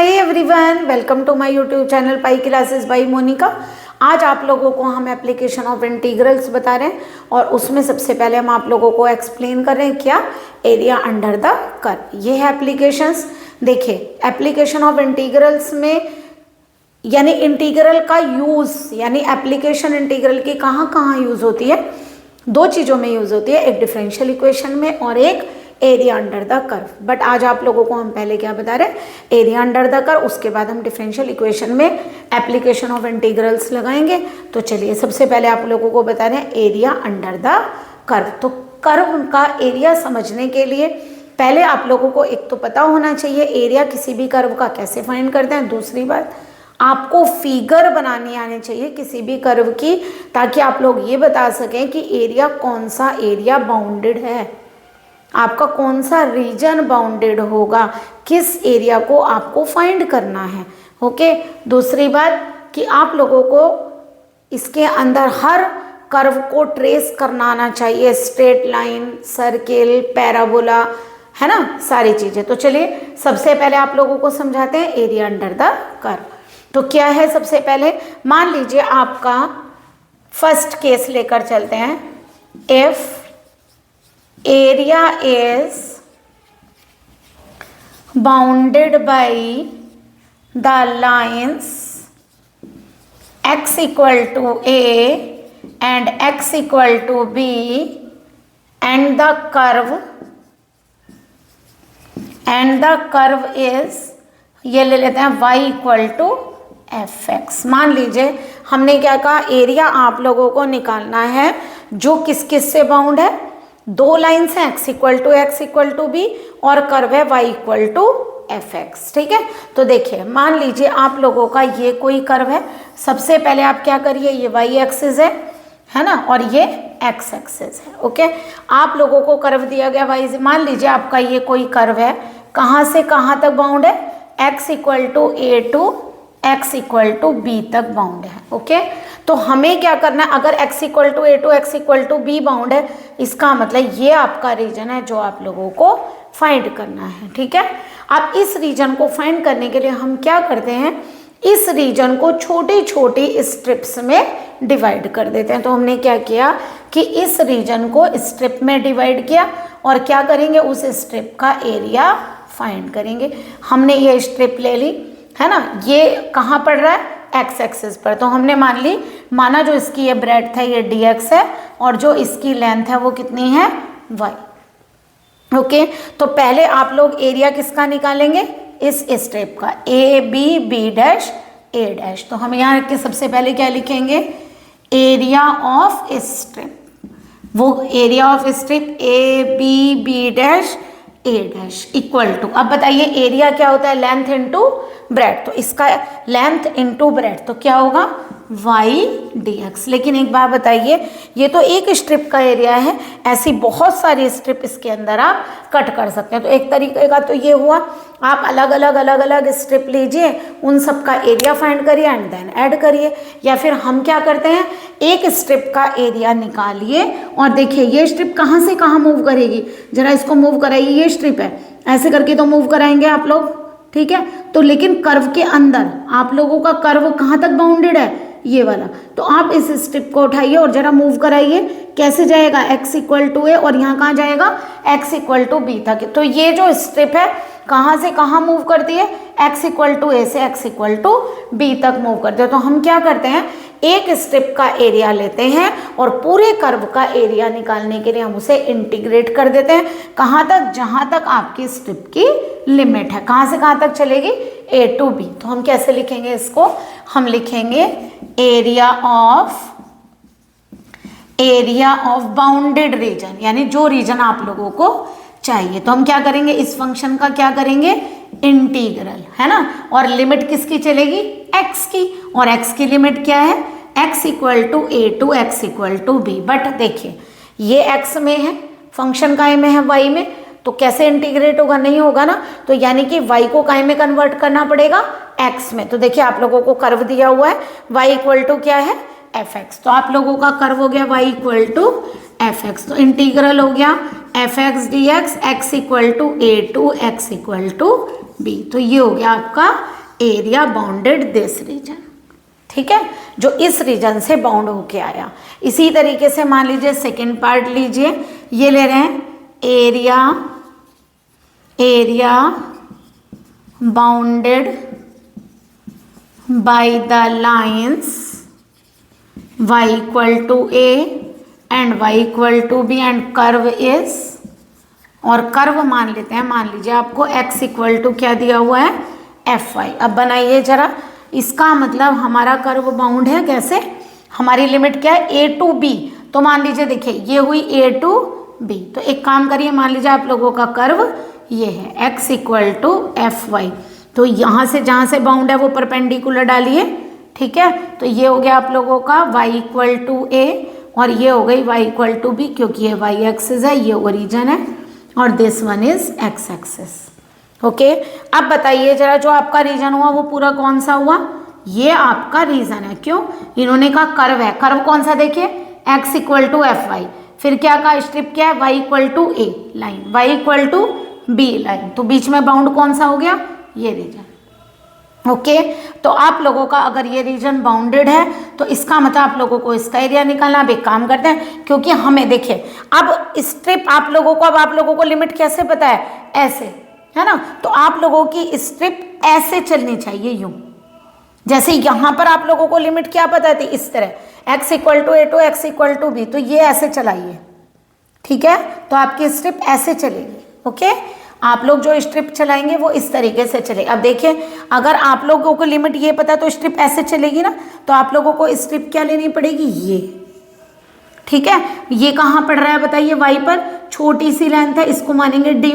Hi everyone, welcome to my YouTube channel Pi Classes by Monica. आज आप लोगों को हम एप्लीकेशन ऑफ इंटीग्रल्स बता रहे हैं और उसमें सबसे पहले हम आप लोगों को एक्सप्लेन कर रहे हैं क्या एरिया अंडर द कर्व। ये है एप्लीकेशंस। देखिए एप्लीकेशन ऑफ इंटीग्रल्स में यानी इंटीग्रल का यूज यानी एप्लीकेशन इंटीग्रल की कहाँ कहाँ यूज होती है, दो चीज़ों में यूज होती है, एक डिफरेंशियल इक्वेशन में और एक area under the curve. But आज आप लोगों को हम पहले क्या बता रहे हैं, एरिया अंडर द कर्व, उसके बाद हम डिफरेंशियल इक्वेशन में एप्लीकेशन ऑफ इंटीग्रल्स लगाएंगे। तो चलिए सबसे पहले आप लोगों को बता रहे हैं एरिया अंडर द कर्व। तो कर्व का एरिया समझने के लिए पहले आप लोगों को एक तो पता होना चाहिए एरिया किसी भी कर्व का कैसे फाइंड करते हैं। दूसरी बात, आपको फिगर बनानी आनी चाहिए किसी भी कर्व की, ताकि आप लोग ये बता सकें कि एरिया कौन सा एरिया बाउंडेड है, आपका कौन सा रीजन बाउंडेड होगा, किस एरिया को आपको फाइंड करना है। ओके। दूसरी बात कि आप लोगों को इसके अंदर हर कर्व को ट्रेस करना आना चाहिए, स्ट्रेट लाइन, सर्किल, पैराबोला, है ना, सारी चीज़ें। तो चलिए सबसे पहले आप लोगों को समझाते हैं एरिया अंडर द कर्व। तो क्या है, सबसे पहले मान लीजिए आपका फर्स्ट केस लेकर चलते हैं। If area is bounded by the lines x equal to a and x equal to b and the curve is, ये ले लेते हैं y equal to fx। मान लीजिए हमने क्या कहा, एरिया आप लोगों को निकालना है जो किस किस से बाउंड है, दो लाइन्स हैं x इक्वल टू बी और कर्व है y equal to F X. ठीक है। तो देखिए मान लीजिए आप लोगों का ये कोई कर्व है। सबसे पहले आप क्या करिए, ये y एक्सिस है ना, और ये x एक्सिस है। ओके। आप लोगों को कर्व दिया गया y, मान लीजिए आपका ये कोई कर्व है, कहाँ से कहाँ तक बाउंड है, x equal to a to x equal to b तक बाउंड है। ओके। तो हमें क्या करना है, अगर x equal to a to x equal to b bound है, इसका मतलब ये आपका रीजन है जो आप लोगों को फाइंड करना है। ठीक है। अब इस रीजन को फाइंड करने के लिए हम क्या करते हैं, इस रीजन को छोटी छोटी स्ट्रिप्स में डिवाइड कर देते हैं। तो हमने क्या किया कि इस रीजन को स्ट्रिप में डिवाइड किया और क्या करेंगे, उस स्ट्रिप का एरिया फाइंड करेंगे। हमने ये स्ट्रिप ले ली, है ना, ये कहाँ पड़ रहा है, एक्स एक्सिस पर। तो हमने माना जो इसकी ये ब्रेड्थ है ये dx है और जो इसकी लेंथ है वो कितनी है, y। ओके। तो पहले आप लोग एरिया किसका निकालेंगे, इस स्ट्रिप का, A B B dash A dash. तो हम यहाँ के सबसे पहले क्या लिखेंगे, एरिया ऑफ स्ट्रिप, वो area of strip A B B dash A dash equal to, अब बताइए एरिया क्या होता है, लेंथ इनटू ब्रेड। तो इसका लेंथ इनटू ब्रेड तो क्या होगा, y dx। लेकिन एक बात बताइए, ये तो एक स्ट्रिप का एरिया है, ऐसी बहुत सारी स्ट्रिप इसके अंदर आप कट कर सकते हैं। तो एक तरीके का तो ये हुआ, आप अलग अलग स्ट्रिप लीजिए, उन सब का एरिया फाइंड करिए एंड देन ऐड करिए। या फिर हम क्या करते हैं, एक स्ट्रिप का एरिया निकालिए और देखिए ये स्ट्रिप कहाँ से कहाँ मूव करेगी, जरा इसको मूव कराइए, ये स्ट्रिप है, ऐसे करके तो मूव कराएंगे आप लोग। ठीक है। तो लेकिन कर्व के अंदर आप लोगों का कर्व कहाँ तक बाउंडेड है, ये वाला। तो आप इस स्ट्रिप को उठाइए और जरा मूव कराइए, कैसे जाएगा, x इक्वल टू ए और यहाँ कहाँ जाएगा, x इक्वल टू बी तक। तो ये जो स्ट्रिप है कहाँ से कहाँ मूव करती है, x इक्वल टू ए से x इक्वल टू बी तक मूव करते हैं। तो हम क्या करते हैं, एक स्ट्रिप का एरिया लेते हैं और पूरे कर्व का एरिया निकालने के लिए हम उसे इंटीग्रेट कर देते हैं, कहाँ तक, जहाँ तक आपकी स्ट्रिप की लिमिट है, कहाँ से कहाँ तक चलेगी, a टू b। तो हम कैसे लिखेंगे इसको, हम लिखेंगे एरिया ऑफ बाउंडेड रीजन, यानी जो रीजन आप लोगों को चाहिए। तो हम क्या करेंगे, इस फंक्शन का क्या करेंगे, इंटीग्रल, है ना, और लिमिट किसकी चलेगी, x की, और x की लिमिट क्या है, x equal to a to x equal to b। But देखिए ये x में है, फंक्शन काय में है, y में, तो कैसे इंटीग्रेट होगा, नहीं होगा ना। तो यानी कि y को काय में कन्वर्ट करना पड़ेगा, x में। तो देखिए आप लोगों को कर्व दिया हुआ है, y इक्वल टू क्या है, एफ एक्स। तो आप लोगों का कर्व हो गया y equal to F X. तो इंटीग्रल हो गया F X D X, X equal to A to X equal to B. तो ये हो गया आपका एरिया बाउंडेड दिस रीजन, ठीक है, जो इस रीजन से बाउंड होके आया। इसी तरीके से मान लीजिए सेकंड पार्ट लीजिए, ये ले रहे हैं area bounded by the lines y equal to a and y equal to b and curve is, और कर्व मान लेते हैं, मान लीजिए आपको x इक्वल टू क्या दिया हुआ है, fy। अब बनाइए जरा, इसका मतलब हमारा कर्व बाउंड है कैसे, हमारी लिमिट क्या है a टू b, तो मान लीजिए देखिए ये हुई a टू b, तो एक काम करिए, मान लीजिए आप लोगों का कर्व ये है x इक्वल टू fy, तो यहाँ से जहाँ से बाउंड है वो परपेंडिकुलर डालिए, ठीक है, तो ये हो गया आप लोगों का y इक्वल टू a और ये हो गई y इक्वल टू b, क्योंकि ये y एक्सिस है, ये ओरिजिन है और this one is x axis. Okay, अब बताइए जरा, जो आपका रीजन हुआ वो पूरा कौन सा हुआ, ये आपका रीजन है, क्यों, इन्होंने कहा कर्व है, कर्व कौन सा देखिए, x इक्वल टू fy, फिर क्या कहा, स्ट्रिप क्या है, y equal to a line, y equal to b line, तो बीच में बाउंड कौन सा हो गया, ये रीजन। ओके, तो आप लोगों का अगर ये रीजन बाउंडेड है तो इसका मतलब आप लोगों को इसका एरिया निकालना। अब एक काम करते हैं, क्योंकि हमें देखिए अब स्ट्रिप आप लोगों को, अब आप लोगों को लिमिट कैसे पता है, ऐसे है ना, तो आप लोगों की स्ट्रिप ऐसे चलनी चाहिए, यूं, जैसे यहाँ पर आप लोगों को लिमिट क्या पता थी, इस तरह x equal to a to x equal to b, तो ये ऐसे चलाइए, ठीक है, तो आपकी स्ट्रिप ऐसे चलेगी। ओके, आप लोग जो स्ट्रिप चलाएंगे वो इस तरीके से चलेगी। अब देखिए, अगर आप लोगों को लिमिट ये पता तो स्ट्रिप ऐसे चलेगी ना, तो आप लोगों को स्ट्रिप क्या लेनी पड़ेगी, ये, ठीक है, ये कहाँ पड़ रहा है बताइए, y पर, छोटी सी लेंथ है, इसको मानेंगे dy,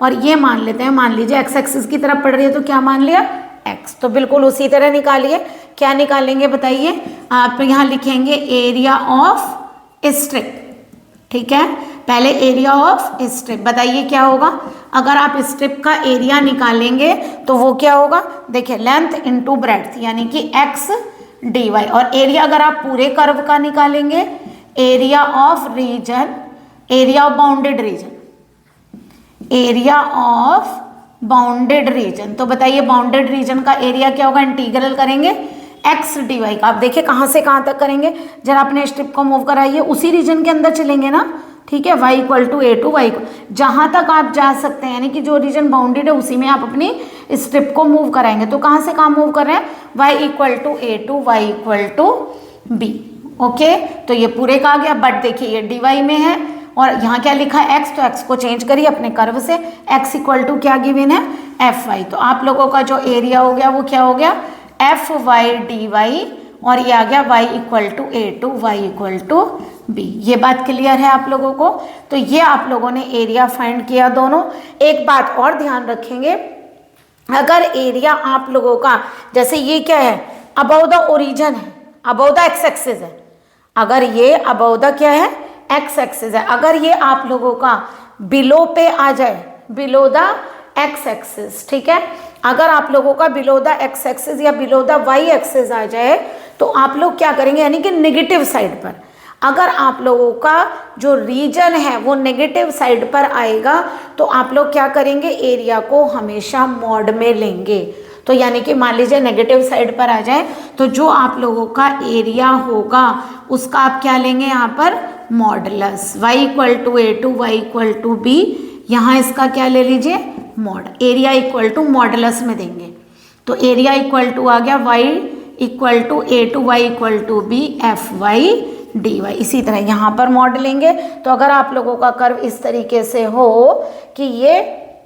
और ये मान लेते हैं, मान लीजिए x एक्सिस की तरफ पड़ रही है तो क्या मान लिया, x, तो बिल्कुल उसी तरह निकालिए। क्या निकालेंगे बताइए, आप यहाँ लिखेंगे एरिया ऑफ स्ट्रिप, ठीक है, पहले एरिया ऑफ स्ट्रिप, बताइए क्या होगा, अगर आप स्ट्रिप का एरिया निकालेंगे तो वो क्या होगा, देखिए लेंथ इनटू ब्रेड्थ यानी कि x dy, और एरिया अगर आप पूरे कर्व का निकालेंगे, area of region, area of bounded region, area of bounded region, तो बताइए बाउंडेड रीजन का एरिया क्या होगा, इंटीग्रल करेंगे x dy का। आप देखिए कहाँ से कहाँ तक करेंगे, जरा अपने स्ट्रिप को मूव कराइए, उसी रीजन के अंदर चलेंगे ना, ठीक है, y equal to a to y, जहाँ तक आप जा सकते हैं, यानी कि जो रीजन बाउंडेड है उसी में आप अपनी स्ट्रिप को मूव कराएंगे, तो कहाँ से कहाँ मूव कर रहे हैं, y equal to a to y equal to b। Okay, तो ये पूरे का आ गया, बट देखिए ये dy में है और यहाँ क्या लिखा है x, तो x को चेंज करिए अपने कर्व से, x इक्वल टू क्या गिवन है, fy, तो आप लोगों का जो एरिया हो गया वो क्या हो गया, fy dy, और ये आ गया y equal to a to y equal to b। ये बात क्लियर है आप लोगों को, तो ये आप लोगों ने एरिया फाइंड किया दोनों। एक बात और ध्यान रखेंगे, अगर एरिया आप लोगों का, जैसे ये क्या है, अबव द ओरिजिन है, अबव द एक्स एक्सिस है, अगर ये अबव द क्या है, एक्स एक्सिस है, अगर ये आप लोगों का बिलो पे आ जाए, बिलो द एक्स एक्सिस, ठीक है, अगर आप लोगों का बिलो द एक्स एक्सिस या बिलो द वाई एक्सिस आ जाए तो आप लोग क्या करेंगे, यानी कि नेगेटिव साइड पर, अगर आप लोगों का जो रीजन है वो नेगेटिव साइड पर आएगा तो आप लोग क्या करेंगे, एरिया को हमेशा मॉड में लेंगे। तो यानी कि मान लीजिए नेगेटिव साइड पर आ जाए तो जो आप लोगों का एरिया होगा उसका आप क्या लेंगे, यहाँ पर modulus, y equal to a to y equal to b, यहाँ इसका क्या ले लीजिए, mod, area equal to modulus में देंगे, तो एरिया इक्वल टू आ गया y equal to a to y equal to b fy dy। इसी तरह यहाँ पर मॉड लेंगे, तो अगर आप लोगों का कर्व इस तरीके से हो कि ये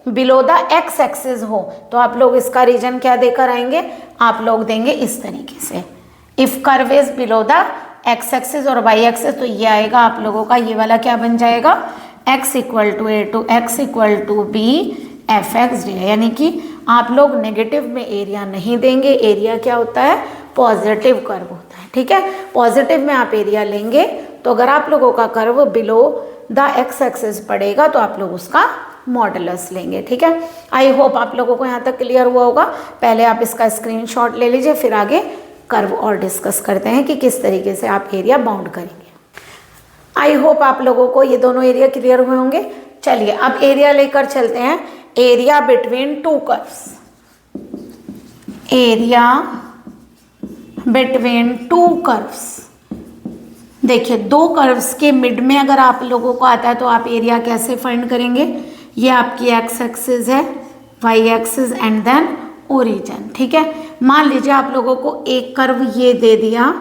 बिलो द एक्स एक्सिस हो तो आप लोग इसका रीजन क्या देकर आएंगे, आप लोग देंगे इस तरीके से, if curve is below the x axis और वाई एक्सिस, तो ये आएगा आप लोगों का, ये वाला क्या बन जाएगा, x equal to a to x equal to b fx dy, यानी कि आप लोग नेगेटिव में एरिया नहीं देंगे, एरिया क्या होता है, पॉजिटिव कर्व होता है, ठीक है, पॉजिटिव में आप एरिया लेंगे, तो अगर आप लोगों का curve below the x axis पड़ेगा तो आप लोग उसका मॉडुलस लेंगे, ठीक है। आई होप आप लोगों को यहाँ तक क्लियर हुआ होगा। पहले आप इसका स्क्रीनशॉट ले लीजिए, फिर आगे कर्व और डिस्कस करते हैं कि किस तरीके से आप एरिया बाउंड करेंगे। आई होप आप लोगों को ये दोनों एरिया क्लियर हुए होंगे। चलिए अब एरिया लेकर चलते हैं, area between two curves, area between two curves. देखिए, दो कर्व्स के मिड में अगर आप लोगों को आता है तो आप एरिया कैसे फाइंड करेंगे? ये आपकी एक्स एक्सिस है, Y axis and then origin. ठीक है, मान लीजिए आप लोगों को एक कर्व ये दे दिया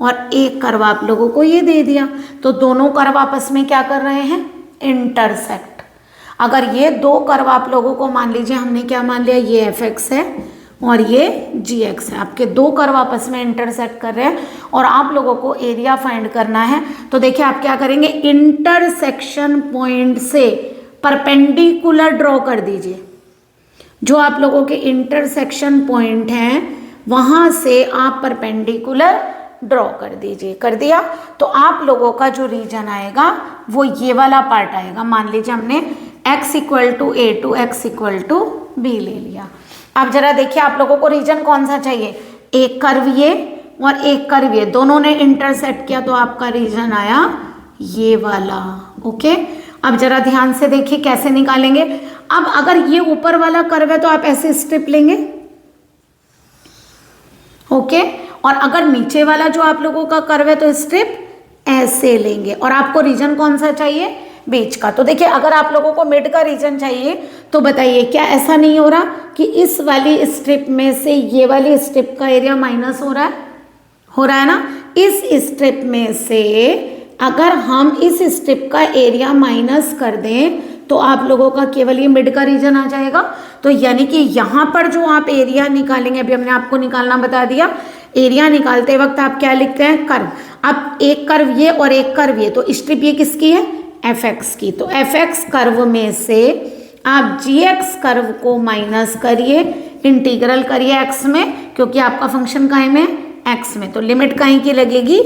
और एक कर्व आप लोगों को ये दे दिया, तो दोनों कर्व आपस में क्या कर रहे हैं? इंटरसेक्ट। अगर ये दो कर्व आप लोगों को मान लीजिए हमने क्या मान लिया, ये एफ एक्स है और ये जी एक्स है, आपके दो कर्व आपस में इंटरसेक्ट कर रहे हैं और आप लोगों को एरिया फाइंड करना है। तो देखिए आप क्या करेंगे, इंटरसेक्शन पॉइंट से परपेंडिकुलर ड्रॉ कर दीजिए। जो आप लोगों के इंटरसेक्शन पॉइंट हैं वहां से आप परपेंडिकुलर ड्रॉ कर दीजिए। कर दिया तो आप लोगों का जो रीजन आएगा वो ये वाला पार्ट आएगा। मान लीजिए हमने x equal to A to X equal to B ले लिया। अब जरा देखिए आप लोगों को रीजन कौन सा चाहिए, एक कर्व ये और एक कर्व ये, दोनों ने इंटरसेक्ट किया तो आपका रीजन आया ये वाला। ओके, अब जरा ध्यान से देखिए कैसे निकालेंगे। अब अगर ये ऊपर वाला कर्व है तो आप ऐसे स्ट्रिप लेंगे, ओके, और अगर नीचे वाला जो आप लोगों का कर्व है तो स्ट्रिप ऐसे लेंगे। और आपको रीजन कौन सा चाहिए, बीच का। तो देखिए अगर आप लोगों को मिड का रीजन चाहिए तो बताइए, क्या ऐसा नहीं हो रहा कि इस वाली स्ट्रिप में से ये वाली स्ट्रिप का एरिया माइनस हो रहा है? हो रहा है ना। इस स्ट्रिप में से अगर हम इस स्ट्रिप का एरिया माइनस कर दें तो आप लोगों का केवल ये मिड का रीजन आ जाएगा। तो यानी कि यहाँ पर जो आप एरिया निकालेंगे, अभी हमने आपको निकालना बता दिया, एरिया निकालते वक्त आप क्या लिखते हैं, कर्व। अब एक कर्व ये और एक कर्व ये, तो स्ट्रिप ये किसकी है, एफ एक्स की। तो एफ एक्स कर्व में से आप जी एक्स कर्व को माइनस करिए, इंटीग्रल करिए एक्स में, क्योंकि आपका फंक्शन काहे में, एक्स में। तो लिमिट काहे की लगेगी,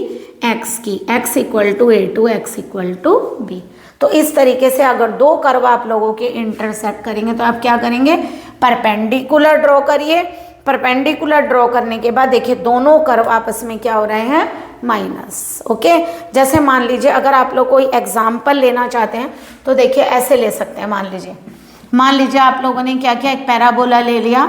एक्स की, X equal to A to X equal to B. तो इस तरीके से अगर दो कर्व आप लोगों के इंटरसेक्ट करेंगे तो आप क्या करेंगे, परपेंडिकुलर ड्रॉ करिए। परपेंडिकुलर ड्रॉ करने के बाद देखिए दोनों कर्व आपस में क्या हो रहे हैं, माइनस। ओके, जैसे मान लीजिए अगर आप लोग कोई एग्जाम्पल लेना चाहते हैं तो देखिए ऐसे ले सकते हैं। मान लीजिए आप लोगों ने क्या किया, एक पैराबोला ले लिया,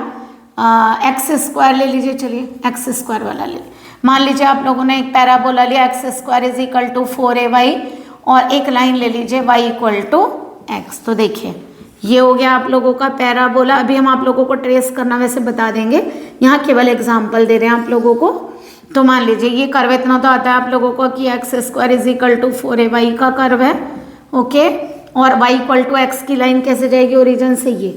एक्स स्क्वायर ले लीजिए, चलिए एक्स स्क्वायर वाला ले। मान लीजिए आप लोगों ने एक पैराबोला लिया, X square is equal to 4ay, और एक लाइन ले लीजिए y इक्वल टू एक्स। तो देखिए ये हो गया आप लोगों का पैराबोला। अभी हम आप लोगों को ट्रेस करना वैसे बता देंगे, यहाँ केवल एग्जाम्पल दे रहे हैं आप लोगों को। तो मान लीजिए ये कर्व इतना तो आता है आप लोगों को कि X square is equal to 4ay का कर्व है, ओके, और y इक्वल टू एक्स की लाइन कैसे जाएगी, ओरिजिन से ये,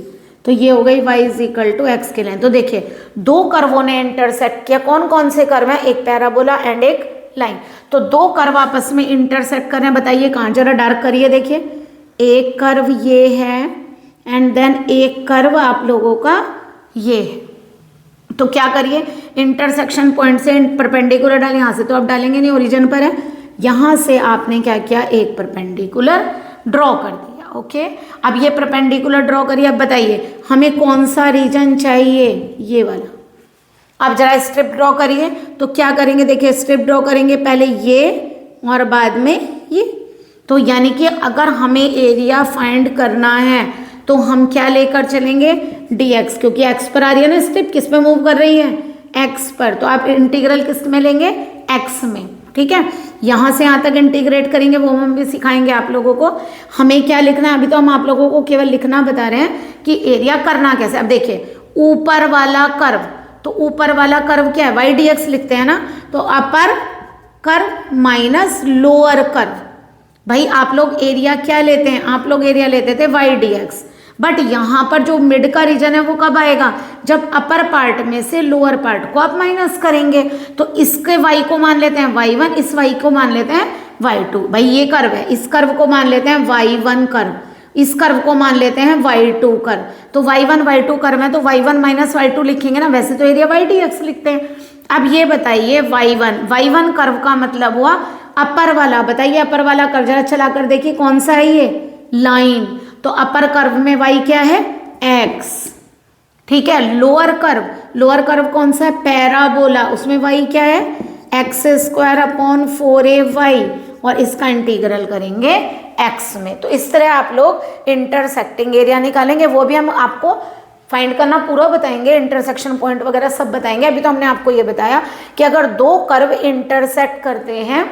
तो ये हो गई y is equal to X की लाइन। तो देखिए दो कर्वों ने इंटरसेक्ट किया, कौन कौन से कर्व हैं, एक पैराबोला एंड एक लाइन। तो दो कर्व आपस में इंटरसेक्ट कर रहे हैं, बताइए कहाँ, जरा डार्क करिए। देखिए एक कर्व ये है एंड देन एक कर्व आप लोगों का ये है। तो क्या करिए, इंटरसेक्शन पॉइंट से परपेंडिकुलर डालें, यहाँ से तो आप डालेंगे नहीं, ओरिजिन पर है, यहाँ से आपने क्या किया, एक परपेंडिकुलर ड्रॉ कर दिया। ओके, अब ये परपेंडिकुलर ड्रॉ करिए। अब बताइए हमें कौन सा रीजन चाहिए, ये वाला। अब जरा स्ट्रिप ड्रॉ करिए। तो क्या करेंगे, देखिए स्ट्रिप ड्रॉ करेंगे, पहले ये और बाद में ये। तो यानी कि अगर हमें एरिया फाइंड करना है तो हम क्या लेकर चलेंगे, dx, क्योंकि x पर आ रही है ना स्ट्रिप, किस पे मूव कर रही है, x पर। तो आप इंटीग्रल किस में लेंगे, x में। ठीक है, यहाँ से यहाँ तक इंटीग्रेट करेंगे, वो हम भी सिखाएंगे आप लोगों को। हमें क्या लिखना है, अभी तो हम आप लोगों को केवल लिखना बता रहे हैं कि एरिया करना कैसे। अब देखिए ऊपर वाला कर्व, तो ऊपर वाला कर्व क्या है, वाई डी एक्स लिखते हैं ना, तो upper curve minus lower curve. भाई आप लोग एरिया क्या लेते हैं, आप लोग एरिया लेते थे वाई डी एक्स, बट यहाँ पर जो मिड का रीजन है वो कब आएगा, जब अपर पार्ट में से लोअर पार्ट को आप माइनस करेंगे। तो इसके y को मान लेते हैं y1, इस y को मान लेते हैं y2। भाई ये कर्व है, इस कर्व को मान लेते हैं y1 कर्व, इस कर्व को मान लेते हैं y2 कर्व। तो y1 y2 कर्व है तो y1 माइनस y2 लिखेंगे ना, वैसे तो एरिया वाई डी एक्स लिखते हैं। अब ये बताइए y1 कर्व का मतलब हुआ अपर वाला। बताइए अपर वाला कर्व जरा चला कर देखिए कौन सा है, ये लाइन। तो अपर कर्व में y क्या है, x। ठीक है, लोअर कर्व कौन सा है, पैराबोला, उसमें y क्या है, एक्स स्क्वायर अपॉन 4ay, और इसका इंटीग्रल करेंगे x में। तो इस तरह आप लोग इंटरसेक्टिंग एरिया निकालेंगे, वो भी हम आपको फाइंड करना पूरा बताएंगे, इंटरसेक्शन पॉइंट वगैरह सब बताएंगे। अभी तो हमने आपको ये बताया कि अगर दो कर्व इंटरसेक्ट करते हैं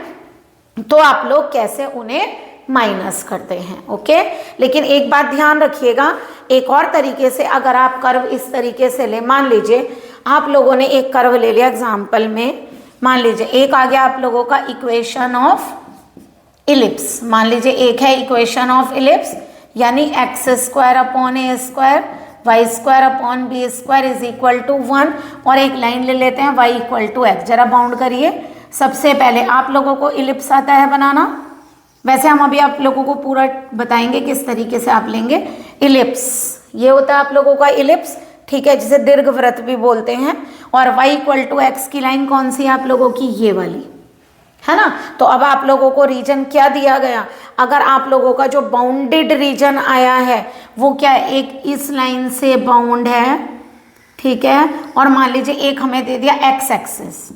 तो आप लोग कैसे उन्हें माइनस करते हैं। ओके, लेकिन एक बात ध्यान रखिएगा, एक और तरीके से अगर आप कर्व इस तरीके से ले, मान लीजिए आप लोगों ने एक कर्व ले लिया एग्जाम्पल में, मान लीजिए एक आ गया आप लोगों का इक्वेशन ऑफ इलिप्स, मान लीजिए एक है इक्वेशन ऑफ इलिप्स यानी X square upon A square Y square upon B square is equal to 1, और एक लाइन ले लेते हैं वाई इक्वल टू एक्स। जरा बाउंड करिए। सबसे पहले आप लोगों को इलिप्स आता है बनाना, वैसे हम अभी आप लोगों को पूरा बताएंगे किस तरीके से आप लेंगे इलिप्स। ये होता है आप लोगों का इलिप्स, ठीक है, जिसे दीर्घवृत्त भी बोलते हैं। और y इक्वल टू एक्स की लाइन कौन सी है आप लोगों की, ये वाली है ना। तो अब आप लोगों को रीजन क्या दिया गया, अगर आप लोगों का जो बाउंडेड रीजन आया है वो क्या है, एक इस लाइन से बाउंड है, ठीक है, और मान लीजिए एक हमें दे दिया एक्स एक्सिस,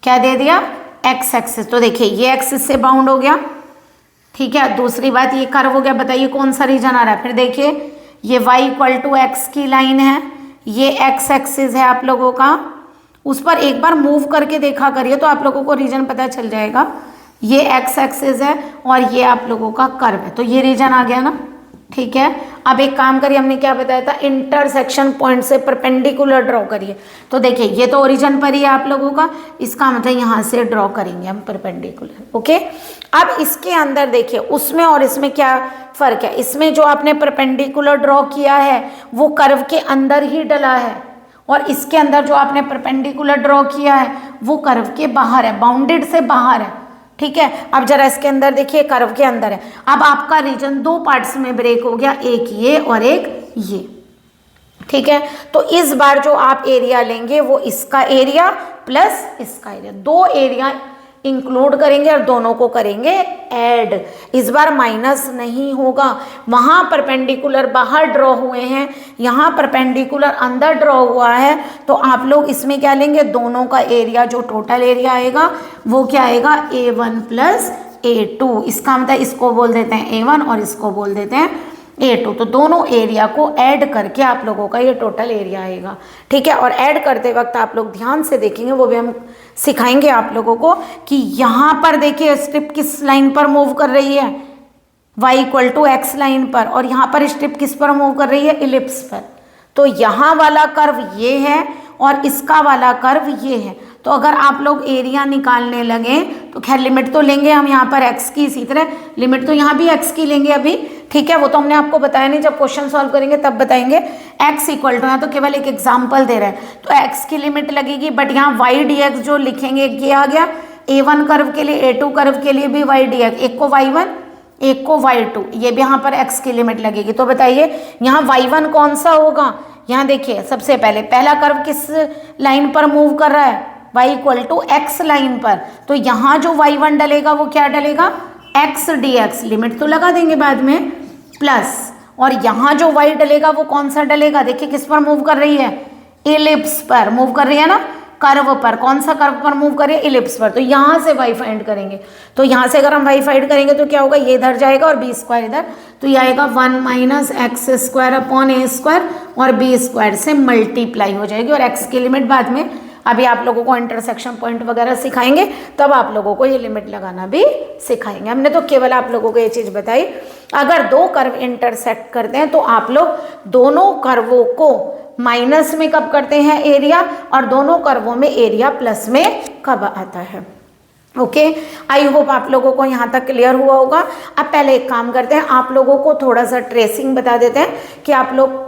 क्या दे दिया, एक्स एक्सिस। तो देखिए ये एक्सिस से बाउंड हो गया, ठीक है। दूसरी बात ये कर्व हो गया, बताइए कौन सा रीजन आ रहा है। फिर देखिए ये y इक्वल टू एक्स की लाइन है, ये एक्स एक्सिस है आप लोगों का, उस पर एक बार मूव करके देखा करिए तो आप लोगों को रीजन पता चल जाएगा। ये एक्स एक्सिस है और ये आप लोगों का कर्व है, तो ये रीजन आ गया ना, ठीक है। अब एक काम करिए, हमने क्या बताया था, इंटरसेक्शन पॉइंट से परपेंडिकुलर ड्रॉ करिए। तो देखिए ये तो ओरिजिन पर ही है आप लोगों का, इसका मतलब यहाँ से ड्रॉ करेंगे हम परपेंडिकुलर। ओके, अब इसके अंदर देखिए उसमें और इसमें क्या फर्क है, इसमें जो आपने परपेंडिकुलर ड्रॉ किया है वो कर्व के अंदर ही डला है, और इसके अंदर जो आपने परपेंडिकुलर ड्रॉ किया है वो कर्व के बाहर है, बाउंडेड से बाहर है, ठीक है। अब जरा इसके अंदर देखिए, कर्व के अंदर है। अब आपका रीजन दो पार्ट्स में ब्रेक हो गया, एक ये और एक ये, ठीक है। तो इस बार जो आप एरिया लेंगे वो इसका एरिया प्लस इसका एरिया, दो एरिया इंक्लूड करेंगे और दोनों को करेंगे ऐड। इस बार माइनस नहीं होगा, वहां परपेंडिकुलर बाहर ड्रॉ हुए हैं, यहाँ परपेंडिकुलर अंदर ड्रॉ हुआ है, तो आप लोग इसमें क्या लेंगे, दोनों का एरिया जो टोटल एरिया आएगा वो क्या आएगा, A1 प्लस A2। इसका मतलब इसको बोल देते हैं A1 और इसको बोल देते हैं A2। तो दोनों एरिया को ऐड करके आप लोगों का ये टोटल एरिया आएगा, ठीक है। और ऐड करते वक्त आप लोग ध्यान से देखेंगे, वो भी हम सिखाएंगे आप लोगों को कि यहाँ पर देखिए स्ट्रिप किस लाइन पर मूव कर रही है, y equal to X line पर, और यहाँ पर स्ट्रिप किस पर मूव कर रही है, इलिप्स पर। तो यहाँ वाला कर्व ये है और इसका वाला कर्व ये है। तो अगर आप लोग एरिया निकालने लगे तो खैर लिमिट तो लेंगे हम यहाँ पर x की, इसी तरह लिमिट तो यहाँ भी x की लेंगे अभी, ठीक है। वो तो हमने आपको बताया नहीं, जब क्वेश्चन सॉल्व करेंगे तब बताएंगे। x इक्वल टू, यहाँ तो केवल एक एग्जाम्पल दे रहे हैं, तो x की लिमिट लगेगी, बट यहाँ y dx जो लिखेंगे ये आ गया A1 कर्व के लिए, A2 कर्व के लिए भी y dx, एक को y1 एक को y2, ये भी यहाँ पर x की लिमिट लगेगी। तो बताइए यहाँ y1 कौन सा होगा, यहाँ देखिए सबसे पहले पहला कर्व किस लाइन पर मूव कर रहा है, y equal to X line पर, तो यहाँ जो y1 डलेगा वो क्या डलेगा, x dx, लिमिट तो लगा देंगे बाद में, प्लस, और यहाँ जो y डलेगा वो कौन सा डलेगा, देखिए किस पर मूव कर रही है, इलिप्स पर मूव कर रही है ना, कर्व पर, कौन सा कर्व पर मूव कर रही है, इलिप्स पर। तो यहाँ से y फाइंड करेंगे, तो यहाँ से अगर हम y फाइंड करेंगे तो क्या होगा, ये इधर जाएगा और b स्क्वायर इधर, तो ये आएगा 1 minus x square upon A square, और b स्क्वायर से मल्टीप्लाई हो जाएगी, और x की लिमिट बाद में, अभी आप लोगों को इंटरसेक्शन पॉइंट वगैरह सिखाएंगे तब आप लोगों को ये लिमिट लगाना भी सिखाएंगे। हमने तो केवल आप लोगों को ये चीज़ बताई, अगर दो कर्व इंटरसेक्ट करते हैं तो आप लोग दोनों कर्वों को माइनस में कब करते हैं एरिया, और दोनों कर्वों में एरिया प्लस में कब आता है। ओके, आई होप आप लोगों को यहाँ तक क्लियर हुआ होगा। अब पहले एक काम करते हैं, आप लोगों को थोड़ा सा ट्रेसिंग बता देते हैं कि आप लोग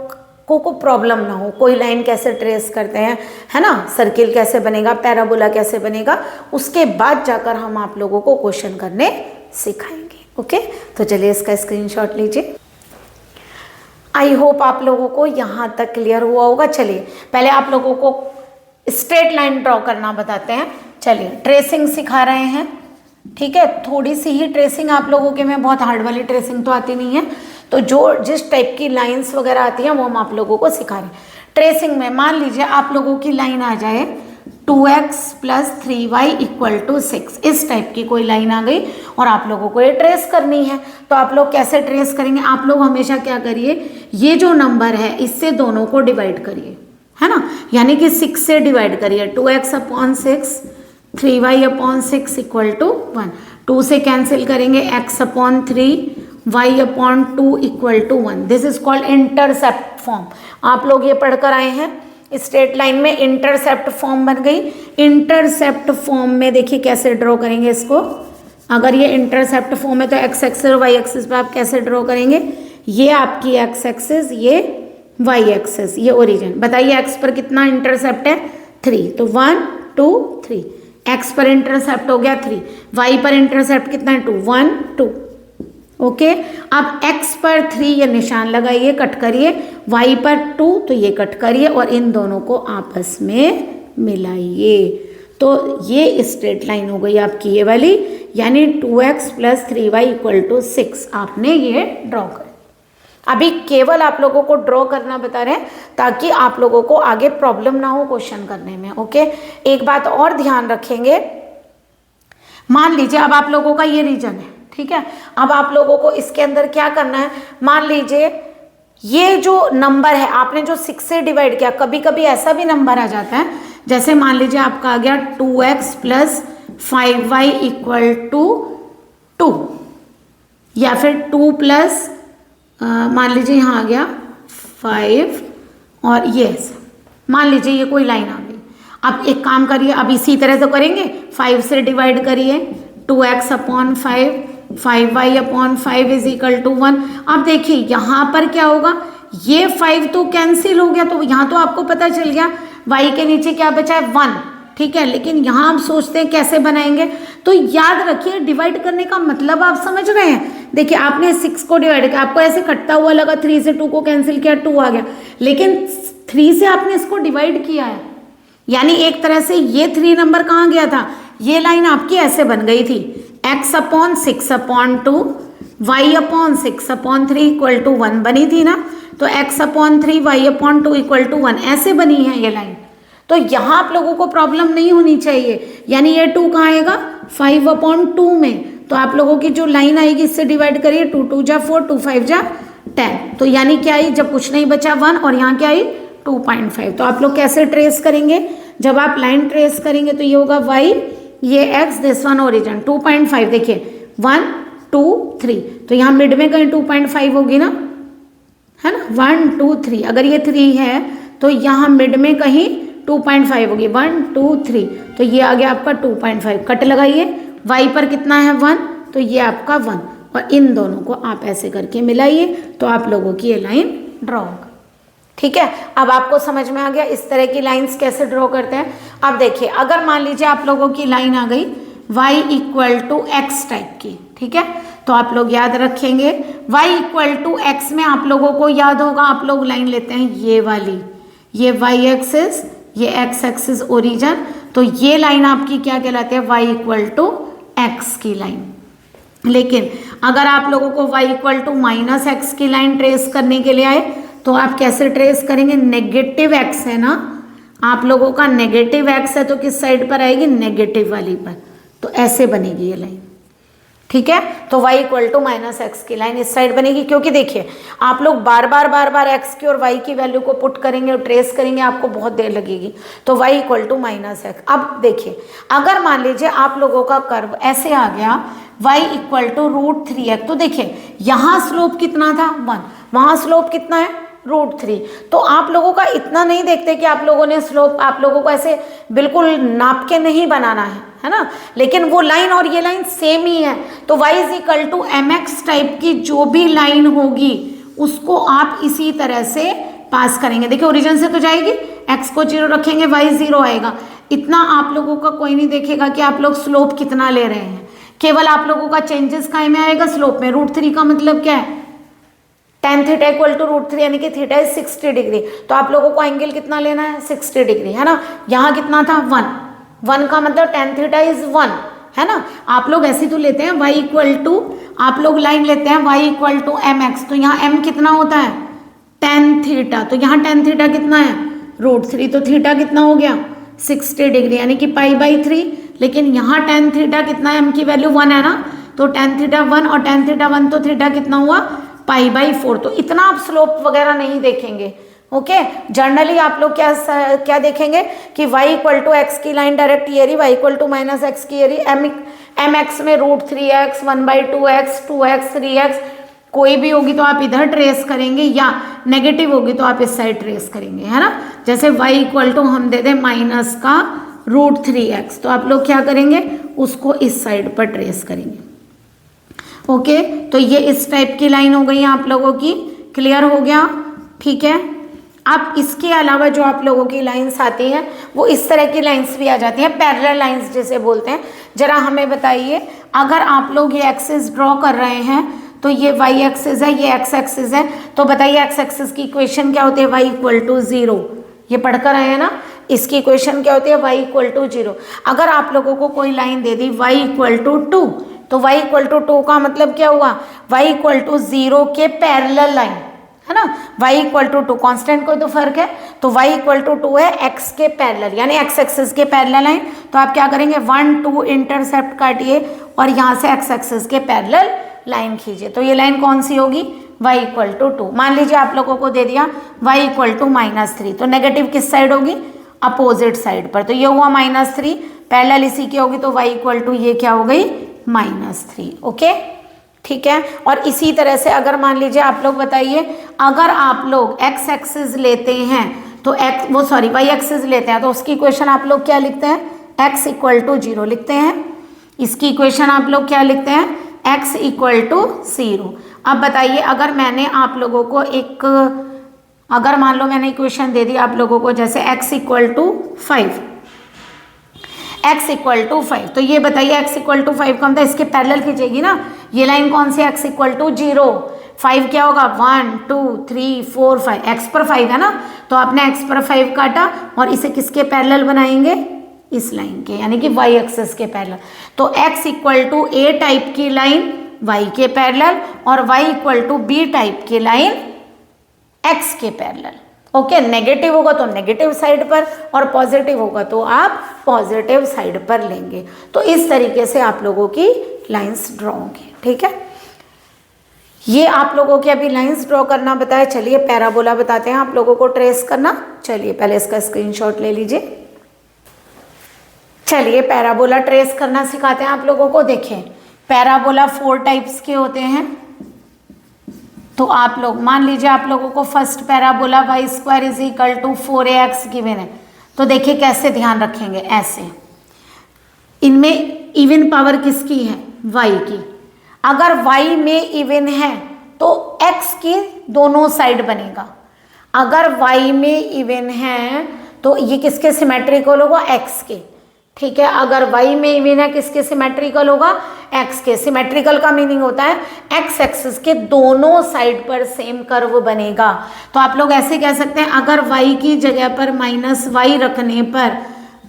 को प्रॉब्लम ना हो, कोई लाइन कैसे ट्रेस करते हैं, है ना, सर्किल कैसे बनेगा, पैराबोला कैसे बनेगा, उसके बाद जाकर हम आप लोगों को क्वेश्चन करने सिखाएंगे। ओके, तो चलिए इसका स्क्रीनशॉट लीजिए। आई होप आप लोगों को यहाँ तक क्लियर हुआ होगा। चलिए पहले आप लोगों को स्ट्रेट लाइन ड्रॉ करना बताते हैं। चलिए ट्रेसिंग सिखा रहे हैं, ठीक है, थोड़ी सी ही ट्रेसिंग आप लोगों के में, बहुत हार्ड वाली ट्रेसिंग तो आती नहीं है, तो जो जिस टाइप की लाइंस वगैरह आती हैं वो हम आप लोगों को सिखा रहे हैं। ट्रेसिंग में मान लीजिए आप लोगों की लाइन आ जाए 2x plus 3y equal to 6, इस टाइप की कोई लाइन आ गई और आप लोगों को ये ट्रेस करनी है। तो आप लोग कैसे ट्रेस करेंगे, आप लोग हमेशा क्या करिए, ये जो नंबर है इससे दोनों को डिवाइड करिए, है ना, यानी कि 6 से डिवाइड करिए। 2x upon 6, 3y upon 6 equal to 1। 2 से कैंसिल करेंगे, x upon 3, y upon 2 equal to 1। This is called intercept form. आप लोग ये पढ़कर आए हैं, स्ट्रेट लाइन में इंटरसेप्ट फॉर्म बन गई। इंटरसेप्ट फॉर्म में देखिए कैसे ड्रॉ करेंगे इसको। अगर ये इंटरसेप्ट फॉर्म है तो एक्स एक्सिस और वाई एक्सिस पे आप कैसे ड्रॉ करेंगे, ये आपकी एक्स एक्सिस, ये वाई एक्सिस, ये ओरिजिन। बताइए एक्स पर कितना इंटरसेप्ट है, 3, तो 1 2 3। एक्स पर इंटरसेप्ट हो गया 3, वाई पर इंटरसेप्ट कितना है 2, 1 2। ओके, अब x पर 3 ये निशान लगाइए, कट करिए, y पर 2 तो ये कट करिए और इन दोनों को आपस में मिलाइए। तो ये स्ट्रेट लाइन हो गई आपकी ये वाली, यानी 2x plus 3y equal to 6 आपने ये ड्रॉ कर। अभी केवल आप लोगों को ड्रॉ करना बता रहे हैं ताकि आप लोगों को आगे प्रॉब्लम ना हो क्वेश्चन करने में। ओके, एक बात और ध्यान रखेंगे, मान लीजिए अब आप लोगों का ये रीजन है, ठीक है। अब आप लोगों को इसके अंदर क्या करना है, मान लीजिए ये जो नंबर है आपने जो 6 से डिवाइड किया, कभी कभी ऐसा भी नंबर आ जाता है, जैसे मान लीजिए आपका आ गया 2x plus 5y equal to 2, या फिर 2 प्लस मान लीजिए यहाँ आ गया 5 और ये मान लीजिए ये कोई लाइन आ गई। अब एक काम करिए, अब इसी तरह से करेंगे, 5 से डिवाइड करिए, 2x upon 5, 5y upon 5 is equal to 1। अब देखिए यहाँ पर क्या होगा, ये 5 तो कैंसिल हो गया, तो यहाँ तो आपको पता चल गया y के नीचे क्या बचा है 1, ठीक है। लेकिन यहाँ हम सोचते हैं कैसे बनाएंगे, तो याद रखिए डिवाइड करने का मतलब आप समझ रहे हैं। देखिए आपने 6 को डिवाइड किया, आपको ऐसे कटता हुआ लगा, 3 से 2 को कैंसिल किया, 2 आ गया, लेकिन 3 से आपने इसको डिवाइड किया है, यानी एक तरह से ये 3 नंबर कहाँ गया था, ये लाइन आपकी ऐसे बन गई थी, x upon 6 upon 2, y upon 6 upon 3 equal to 1 बनी थी ना, तो x upon 3, y upon 2 equal to 1 ऐसे बनी है ये लाइन। तो यहाँ आप लोगों को प्रॉब्लम नहीं होनी चाहिए, यानी ये 2 कहाँ आएगा 5 अपॉन 2 में, तो आप लोगों की जो लाइन आएगी इससे डिवाइड करिए, 2 2 जा 4, 2 5 जा 10, तो यानी क्या आई, जब कुछ नहीं बचा 1 और यहाँ क्या आई 2.5। तो आप लोग कैसे ट्रेस करेंगे, जब आप लाइन ट्रेस करेंगे तो ये होगा y, ये x, दिस वन ओरिजिन 2.5, देखिए 1 2 3, तो यहाँ मिड में कहीं 2.5 होगी ना, है ना, 1 2 3, अगर ये 3 है तो यहाँ मिड में कहीं 2.5 होगी, 1 2 3, तो ये आ गया आपका 2.5। कट लगाइए, y पर कितना है 1, तो ये आपका 1, और इन दोनों को आप ऐसे करके मिलाइए तो आप लोगों की ये लाइन ड्रॉ होगा। ठीक है, अब आपको समझ में आ गया इस तरह की लाइंस कैसे ड्रॉ करते हैं। अब देखिए अगर मान लीजिए आप लोगों की लाइन आ गई y equal to X type की, ठीक है, तो आप लोग याद रखेंगे y इक्वल टू एक्स में आप लोगों को याद होगा, आप लोग लाइन लेते हैं ये वाली, ये y एक्सिस, ये x एक्सिस ओरिजिन, तो ये लाइन आपकी क्या कहलाती है y इक्वल टू एक्स की लाइन। लेकिन अगर आप लोगों को y equal to minus X की लाइन ट्रेस करने के लिए आए तो आप कैसे ट्रेस करेंगे, नेगेटिव x है ना, आप लोगों का नेगेटिव x है तो किस साइड पर आएगी, नेगेटिव वाली पर, तो ऐसे बनेगी ये लाइन। ठीक है, तो y equal to minus X की लाइन इस साइड बनेगी, क्योंकि देखिए आप लोग बार बार x की और y की वैल्यू को पुट करेंगे और ट्रेस करेंगे, आपको बहुत देर लगेगी, तो y equal to minus X. अब देखिए अगर मान लीजिए आप लोगों का कर्व ऐसे आ गया y इक्वल टू √3x, तो देखिए यहाँ स्लोप कितना था 1, वहाँ स्लोप कितना है √3, तो आप लोगों का इतना नहीं देखते कि आप लोगों ने स्लोप, आप लोगों को ऐसे बिल्कुल नाप के नहीं बनाना है ना, लेकिन वो लाइन और ये लाइन सेम ही है, तो y is equal to mx type की जो भी लाइन होगी उसको आप इसी तरह से पास करेंगे। देखिए ओरिजिन से तो जाएगी, x को 0 रखेंगे, y 0 आएगा, इतना आप लोगों का कोई नहीं देखेगा कि आप लोग स्लोप कितना ले रहे हैं, केवल आप लोगों का चेंजेस काय में आएगा, स्लोप में। √3 का मतलब क्या है, tan थीटा इक्वल टू √3, यानी कि थीटा इज 60 डिग्री, तो आप लोगों को एंगल कितना लेना है 60 डिग्री, है ना। यहाँ कितना था 1 का मतलब tan थीटा इज 1, है ना। आप लोग ऐसे तो लेते हैं y इक्वल टू, आप लोग लाइन लेते हैं y इक्वल टू mx, तो यहाँ m कितना होता है tan थीटा, तो यहाँ tan थीटा कितना है √3, तो थीटा कितना हो गया 60 डिग्री यानी कि π/3, लेकिन यहाँ tan थीटा कितना है, m की वैल्यू 1 है ना, तो tan थीटा 1 और tan थीटा 1 तो थीटा कितना हुआ π/4। तो इतना आप स्लोप वगैरह नहीं देखेंगे। ओके, जनरली आप लोग क्या देखेंगे कि y इक्वल टू एक्स की लाइन डायरेक्ट ये रही, y equal to minus X की ये रही, एम एक्स में √3x 1/2x 2x 3x कोई भी होगी तो आप इधर ट्रेस करेंगे, या नेगेटिव होगी तो आप इस साइड ट्रेस करेंगे, है ना। जैसे y इक्वल टू हम दे दें माइनस का √3x, तो आप लोग क्या करेंगे, उसको इस साइड पर ट्रेस करेंगे। ओके, तो ये इस टाइप की लाइन हो गई आप लोगों की, क्लियर हो गया, ठीक है। अब इसके अलावा जो आप लोगों की लाइंस आती हैं वो इस तरह की लाइंस भी आ जाती हैं, पैरेलल लाइंस जिसे बोलते हैं। जरा हमें बताइए, अगर आप लोग ये एक्सिस ड्रॉ कर रहे हैं तो ये y एक्सिस है, ये x एक्सिस है, तो बताइए x एक्सिस की इक्वेशन क्या होती है, y इक्वल टू 0। ये पढ़कर आए हैं ना, इसकी इक्वेशन क्या होती है, y इक्वल टू 0। अगर आप लोगों को कोई लाइन दे दी y इक्वल टू 2, तो y इक्वल टू 2 का मतलब क्या हुआ, y इक्वल टू 0 के पैरेलल लाइन, है ना। y इक्वल टू 2 कॉन्स्टेंट कोई तो फर्क है, तो y इक्वल टू 2 है x के पैरेलल, यानी x एक्सिस के पैरेलल लाइन। तो आप क्या करेंगे, 1 2 इंटरसेप्ट काटिए और यहाँ से x एक्सिस के पैरेलल लाइन खींचिए। तो ये लाइन कौन सी होगी, y इक्वल टू 2। मान लीजिए आप लोगों को दे दिया y इक्वल टू -3, तो नेगेटिव किस साइड होगी, अपोजिट साइड पर। तो ये हुआ -3, पैरेलल इसी की होगी, तो y इक्वल टू ये क्या हो गई, -3। ओके, ठीक है। और इसी तरह से अगर मान लीजिए आप लोग बताइए, अगर आप लोग x एक्सिस लेते हैं तो y एक्सिस लेते हैं तो उसकी इक्वेशन आप लोग क्या लिखते हैं, x इक्वल टू 0 लिखते हैं। इसकी इक्वेशन आप लोग क्या लिखते हैं, x इक्वल टू 0। अब बताइए, अगर मैंने आप लोगों को अगर मान लो मैंने इक्वेशन दे दी आप लोगों को, जैसे x equal to 5, x equal to 5, तो ये बताइए x इक्वल टू 5 का मतलब इसके पैरेलल खींचेगी ना, ये लाइन कौन सी, x इक्वल टू 0, 5 क्या होगा, 1 2 3 4 5, x पर 5 है ना, तो आपने x पर 5 काटा और इसे किसके पैरेलल बनाएंगे, इस लाइन के, यानी कि y एक्सिस के पैरेलल। तो x equal to a type की लाइन y के पैरेलल और y equal to b type की लाइन x के पैरेलल। ओके, नेगेटिव होगा तो नेगेटिव साइड पर और पॉजिटिव होगा तो आप पॉजिटिव साइड पर लेंगे। तो इस तरीके से आप लोगों की लाइंस ड्रॉ होंगी, ठीक है। ये आप लोगों की अभी लाइंस ड्रॉ करना बताया, चलिए पैराबोला बताते हैं आप लोगों को ट्रेस करना। चलिए पहले इसका स्क्रीनशॉट ले लीजिए। चलिए पैराबोला ट्रेस करना सिखाते हैं आप लोगों को। देखें, पैराबोला 4 टाइप्स के होते हैं। तो आप लोग मान लीजिए आप लोगों को first parabola y square is equal to 4ax given है, तो देखिए कैसे ध्यान रखेंगे, ऐसे इनमें इवन पावर किसकी है, y की। अगर y में इवन है तो x की दोनों साइड बनेगा। अगर y में इवन है तो ये किसके सिमेट्रिकल होगा, x के, ठीक है। अगर y में इवन है किसके सिमेट्रिकल होगा, x के। सिमेट्रिकल का मीनिंग होता है x एक्सिस के दोनों साइड पर सेम कर्व बनेगा। तो आप लोग ऐसे कह सकते हैं, अगर y की जगह पर -y रखने पर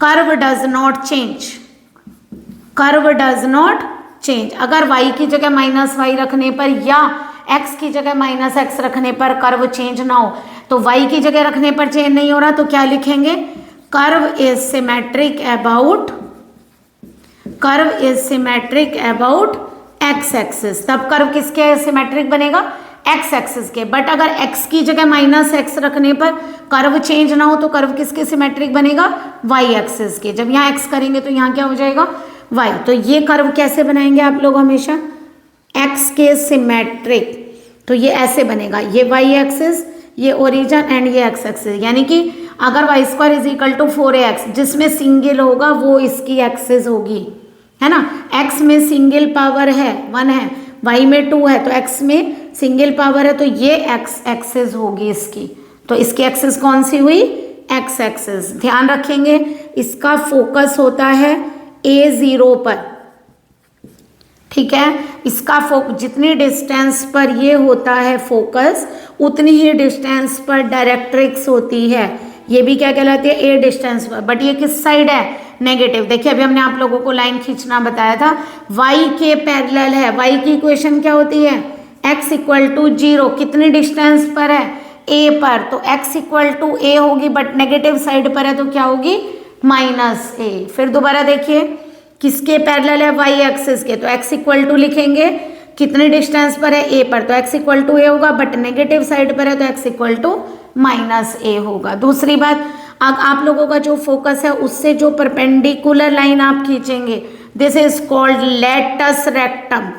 curve does not change, curve does not change. अगर y की जगह -y रखने पर या x की जगह -x रखने पर कर्व चेंज ना हो, तो y की जगह रखने पर चेंज नहीं हो रहा तो क्या लिखेंगे, curve is symmetric about x axis. तब कर्व किसके सिमेट्रिक बनेगा, x एक्सिस के। बट अगर x की जगह -x रखने पर कर्व चेंज ना हो तो कर्व किसके सिमेट्रिक बनेगा, y एक्सिस के। जब यहाँ x करेंगे तो यहाँ क्या हो जाएगा, y। तो ये कर्व कैसे बनाएंगे आप लोग हमेशा, x के सिमेट्रिक। तो ये ऐसे बनेगा, ये y एक्सिस, ये ओरिजिन एंड ये x एक्सिस। यानी कि अगर y square is equal to 4ax, जिसमें सिंगल होगा वो इसकी एक्सिस होगी, है ना। x में सिंगल पावर है 1 है, y में 2 है, तो x में सिंगल पावर है तो ये x एक्सिस होगी इसकी। तो इसकी एक्सिस कौन सी हुई, x एक्सिस। ध्यान रखेंगे इसका फोकस होता है a0 पर, ठीक है। इसका जितनी डिस्टेंस पर ये होता है फोकस, उतनी ही डिस्टेंस पर डायरेक्ट्रिक्स होती है। ये भी क्या कहलाती है, ए डिस्टेंस पर। बट ये किस साइड है, नेगेटिव। देखिए अभी हमने आप लोगों को लाइन खींचना बताया था, y के पैरेलल है। y की इक्वेशन क्या होती है, x इक्वल टू 0, कितनी डिस्टेंस पर है, a पर, तो x इक्वल टू a होगी, बट नेगेटिव साइड पर है तो क्या होगी, माइनस ए। फिर दोबारा देखिए किसके पैरेलल है, वाई एक्सिस के, तो x इक्वल टू लिखेंगे कितने डिस्टेंस पर है, a पर, तो x इक्वल टू ए होगा, बट नेगेटिव साइड पर है तो x इक्वल टू माइनस ए होगा। दूसरी बात, अब आप लोगों का जो फोकस है उससे जो परपेंडिकुलर लाइन आप खींचेंगे, this is called latus rectum,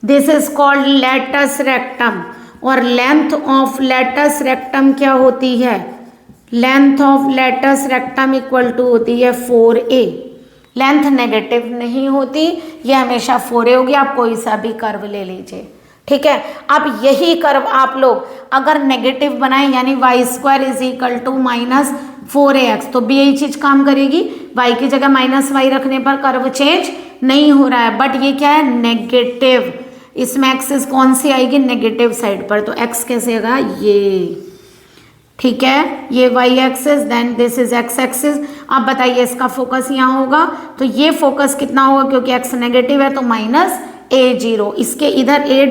this is called latus rectum. और लेंथ ऑफ लेटस रेक्टम क्या होती है, length of latus rectum equal to होती है 4a। लेंथ नेगेटिव नहीं होती, ये हमेशा 4a होगी। आप कोई सा भी कर्व ले लीजिए, ठीक है। अब यही कर्व आप लोग अगर नेगेटिव बनाए, यानी Y square is equal to minus 4ax, तो भी यही चीज काम करेगी। y की जगह माइनस वाई रखने पर कर्व चेंज नहीं हो रहा है, बट ये क्या है, नेगेटिव। इसमें एक्सिस कौन सी आएगी, नेगेटिव साइड पर, तो x कैसे आएगा, ये, ठीक है, ये Y axis, then this is X axis. अब बताइए इसका फोकस यहाँ होगा, तो ये फोकस कितना होगा, क्योंकि x नेगेटिव है तो माइनस a0। इसके इधर a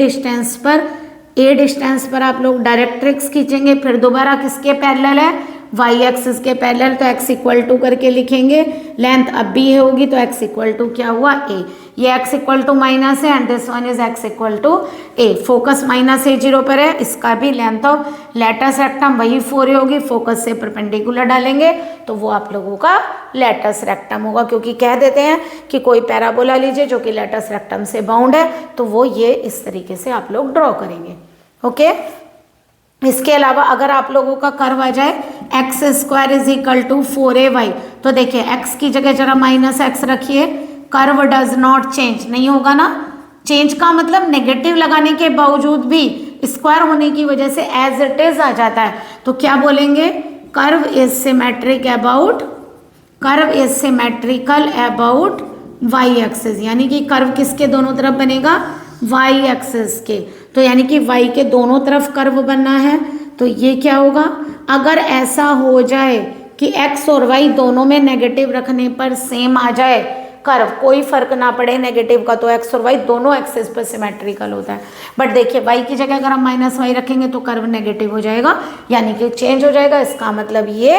डिस्टेंस पर आप लोग डायरेक्ट्रिक्स खींचेंगे। फिर दोबारा किसके पैरेलल है, वाई एक्सिस के पैरेलल, तो x इक्वल टू करके लिखेंगे। लेंथ अब भी होगी तो x इक्वल टू क्या हुआ, a। ये x इक्वल टू माइनस है and this one is x equal to a। Focus minus a0 पर है, इसका भी लेंथ ऑफ लेटस रेक्टम वही 4a होगी। फोकस से परपेंडिकुलर डालेंगे तो वो आप लोगों का लेटस रेक्टम होगा, क्योंकि कह देते हैं कि कोई पैराबोला लीजिए जो कि लेटस रेक्टम से बाउंड है, तो वो ये इस तरीके से आप लोग ड्रॉ करेंगे, ओके। इसके अलावा अगर आप लोगों का कर्व आ जाए X square is equal to 4ay, तो देखिए x की जगह जरा माइनस एक्स रखिए, कर्व डज नॉट चेंज, नहीं होगा ना। चेंज का मतलब नेगेटिव लगाने के बावजूद भी स्क्वायर होने की वजह से एज इट इज आ जाता है, तो क्या बोलेंगे, curve is symmetric about, curve is symmetrical about Y axis, यानी कि कर्व किसके दोनों तरफ बनेगा, वाई एक्सिस के। तो यानी कि y के दोनों तरफ कर्व बनना है, तो ये क्या होगा, अगर ऐसा हो जाए कि x और y दोनों में नेगेटिव रखने पर सेम आ जाए कर्व, कोई फर्क ना पड़े नेगेटिव का, तो x और y दोनों एक्सिस पर सिमेट्रिकल होता है। बट देखिए y की जगह अगर हम माइनस वाई रखेंगे तो कर्व नेगेटिव हो जाएगा, यानी कि चेंज हो जाएगा। इसका मतलब ये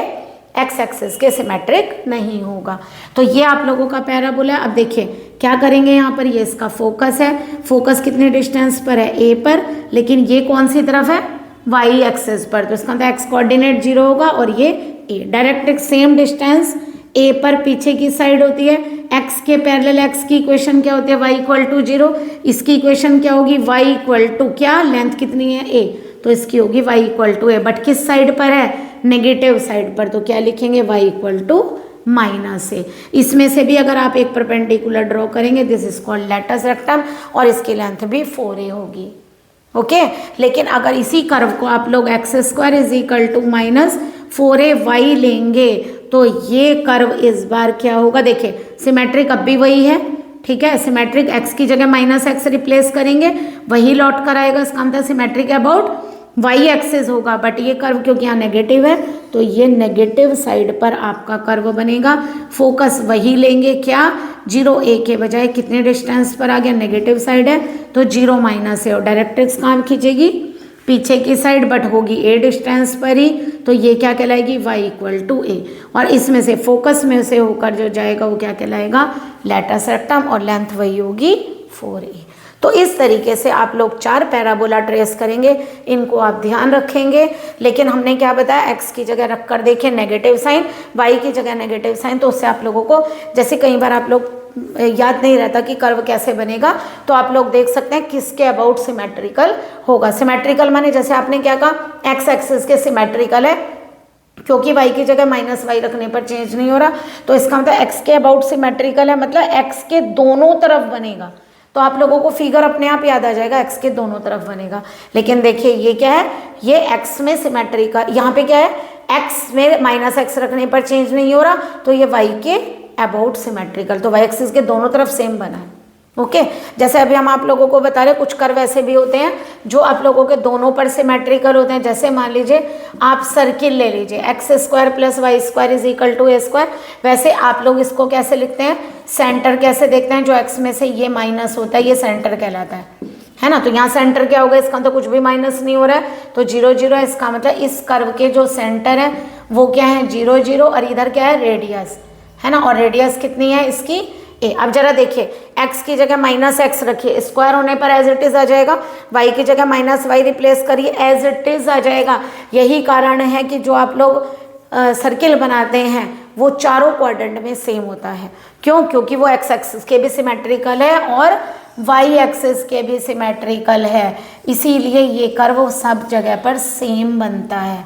एक्स एक्सिस के सिमेट्रिक नहीं होगा। तो ये आप लोगों का पैराबोला। अब देखिए क्या करेंगे, यहाँ पर ये इसका फोकस है, फोकस कितने डिस्टेंस पर है, a पर, लेकिन ये कौन सी तरफ है, वाई एक्सिस पर, तो इसका मतलब एक्स कोऑर्डिनेट 0 होगा और ये a। Directrix same distance a पर पीछे की साइड होती है, x के पैरेलल x की इक्वेशन क्या होती है, y इक्वल टू 0। इसकी इक्वेशन क्या होगी, y इक्वल टू क्या, लेंथ कितनी है a, तो इसकी होगी y equal to a। But किस साइड पर है, नेगेटिव साइड पर, तो क्या लिखेंगे, y equal to minus A. इसमें से भी अगर आप एक परपेंडिकुलर ड्रॉ करेंगे, this is called latus rectum, और इसकी लेंथ भी 4a होगी, ओके। लेकिन अगर इसी कर्व को आप लोग X square is equal to minus 4ay लेंगे, तो ये कर्व इस बार क्या होगा, देखिए सिमेट्रिक अब भी वही है, ठीक है। सिमेट्रिक x की जगह माइनस एक्स रिप्लेस करेंगे, वही लौट कर आएगा। इसका मतलब सिमेट्रिक अबाउट वाई एक्सिस होगा, बट ये कर्व क्योंकि यहाँ नेगेटिव है तो ये नेगेटिव साइड पर आपका कर्व बनेगा। फोकस वही लेंगे, क्या, 0a के बजाय कितने डिस्टेंस पर आ गया, नेगेटिव साइड है तो 0 माइनस है, और डायरेक्ट्रिक्स कहाँ खींचेगी, पीछे की साइड, बट होगी a डिस्टेंस पर ही, तो ये क्या कहलाएगी, y इक्वल टू a। और इसमें से फोकस में से होकर जो जाएगा वो क्या कहलाएगा, लेटस रेक्टम, और लेंथ वही होगी 4a। तो इस तरीके से आप लोग 4 पैराबोला ट्रेस करेंगे, इनको आप ध्यान रखेंगे। लेकिन हमने क्या बताया, x की जगह रख कर देखें नेगेटिव साइन, y की जगह नेगेटिव साइन, तो उससे आप लोगों को, जैसे कई बार आप लोग याद नहीं रहता कि कर्व कैसे बनेगा, तो आप लोग देख सकते हैं किसके अबाउट सिमेट्रिकल होगा। सिमेट्रिकल माने जैसे आपने क्या कहा, एक्स एक्सिस के सिमेट्रिकल है, क्योंकि y की जगह माइनस वाई रखने पर चेंज नहीं हो रहा, तो इसका मतलब x के अबाउट सिमेट्रिकल है, मतलब x के दोनों तरफ बनेगा। तो आप लोगों को फिगर अपने आप याद आ जाएगा, x के दोनों तरफ बनेगा। लेकिन देखिए ये क्या है, ये x में सिमेट्रिकल, यहाँ पे क्या है, x में माइनस एक्स रखने पर चेंज नहीं हो रहा, तो ये y के अबाउट सिमेट्रिकल, तो y एक्सिस के दोनों तरफ सेम बना है, ओके। जैसे अभी हम आप लोगों को बता रहे, कुछ कर्व ऐसे भी होते हैं जो आप लोगों के दोनों पर सिमेट्रिकल होते हैं। जैसे मान लीजिए आप सर्किल ले लीजिए, X square plus Y square is equal to A square, वैसे आप लोग इसको कैसे लिखते हैं, सेंटर कैसे देखते हैं, जो एक्स में से ये माइनस होता है ये सेंटर कहलाता है ना। तो यहाँ सेंटर क्या होगा, इसका तो कुछ भी माइनस नहीं हो रहा है, तो 0 0 है। इसका मतलब इस कर्व के जो सेंटर है वो क्या है 0 0, और इधर क्या है रेडियस, है ना। और रेडियस कितनी है इसकी a। अब जरा देखिए x की जगह -x रखिए, स्क्वायर होने पर एज इट इज आ जाएगा, y की जगह -y रिप्लेस करिए, एज इट इज आ जाएगा। यही कारण है कि जो आप लोग सर्किल बनाते हैं वो चारों क्वाड्रेंट में सेम होता है। क्यों? क्योंकि वो x एक्सिस के भी सिमेट्रिकल है और y एक्सिस के भी सिमेट्रिकल है, इसीलिए ये कर्व सब जगह पर सेम बनता है।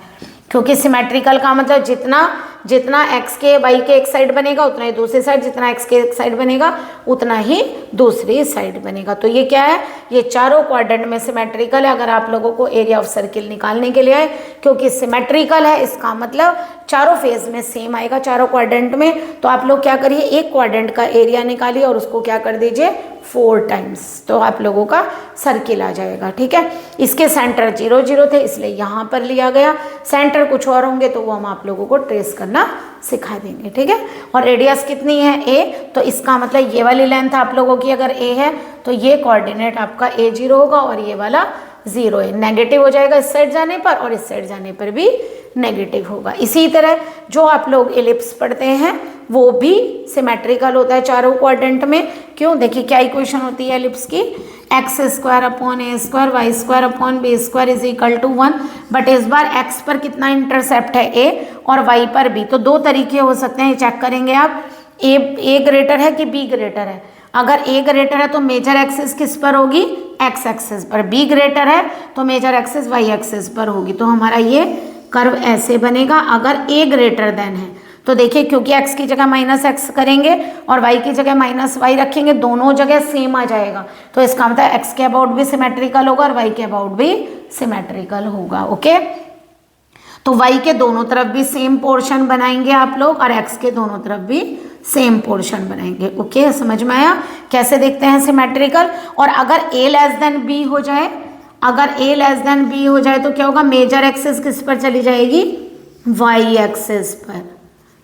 क्योंकि सिमेट्रिकल का मतलब जितना x के y के एक साइड बनेगा उतना ही दूसरी साइड, जितना x के एक साइड बनेगा उतना ही दूसरी साइड बनेगा। तो ये क्या है, ये चारों क्वाड्रेंट में सिमेट्रिकल है। अगर आप लोगों को एरिया ऑफ सर्किल निकालने के लिए है, क्योंकि सिमेट्रिकल है इसका मतलब चारों फेज में सेम आएगा, चारों क्वाड्रेंट में। तो आप लोग क्या करिए, एक क्वाड्रेंट का एरिया निकालिए और उसको क्या कर दीजिए 4 टाइम्स, तो आप लोगों का सर्किल आ जाएगा। ठीक है, इसके सेंटर 0 0 थे इसलिए यहाँ पर लिया गया, सेंटर कुछ और होंगे तो वो हम आप लोगों को ट्रेस करना सिखा देंगे। ठीक है, और रेडियस कितनी है a, तो इसका मतलब ये वाली लेंथ आप लोगों की अगर a है तो ये कोऑर्डिनेट आपका a0 होगा और ये वाला 0 है, नेगेटिव हो जाएगा इस साइड जाने पर और इस साइड जाने पर भी नेगेटिव होगा। इसी तरह जो आप लोग एलिप्स पढ़ते हैं वो भी सिमेट्रिकल होता है चारों क्वाड्रेंट में। क्यों? देखिए क्या इक्वेशन होती है एलिप्स की, x² upon a² y² upon b² is equal to 1। But इस बार x पर कितना इंटरसेप्ट है a और y पर b, तो दो तरीके हो सकते हैं, चेक करेंगे आप, a ग्रेटर है कि b ग्रेटर है। अगर a ग्रेटर है तो मेजर एक्सिस किस पर होगी, x एक्सिस पर, b ग्रेटर है तो मेजर एक्सिस y एक्सिस पर होगी। तो हमारा ये कर्व ऐसे बनेगा अगर a ग्रेटर देन है। तो देखिए क्योंकि x की जगह -x करेंगे और y की जगह -y रखेंगे, दोनों जगह सेम आ जाएगा, तो इसका मतलब x के अबाउट भी सिमेट्रिकल होगा और y के अबाउट भी सिमेट्रिकल होगा। ओके, तो y के दोनों तरफ भी सेम पोर्शन बनाएंगे आप लोग और x के दोनों तरफ भी सेम पोर्शन बनाएंगे। ओके, समझ में आया कैसे देखते हैं सिमेट्रिकल। और अगर a लेस देन b हो जाए, अगर a लेस देन b हो जाए तो क्या होगा, मेजर एक्सिस किस पर चली जाएगी, y एक्सिस पर,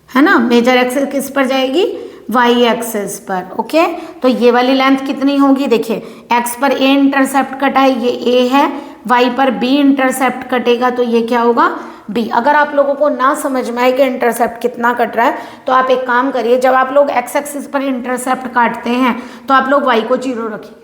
है ना। मेजर एक्सिस किस पर जाएगी, y एक्सिस पर। ओके, तो ये वाली लेंथ कितनी होगी, देखिए x पर a इंटरसेप्ट कटा है, ये a है, y पर b इंटरसेप्ट कटेगा तो ये क्या होगा b। अगर आप लोगों को ना समझ में आए कि इंटरसेप्ट कितना कट रहा है तो आप एक काम करिए, जब आप लोग x एक्सिस पर इंटरसेप्ट काटते हैं तो आप लोग y को 0 रखिए,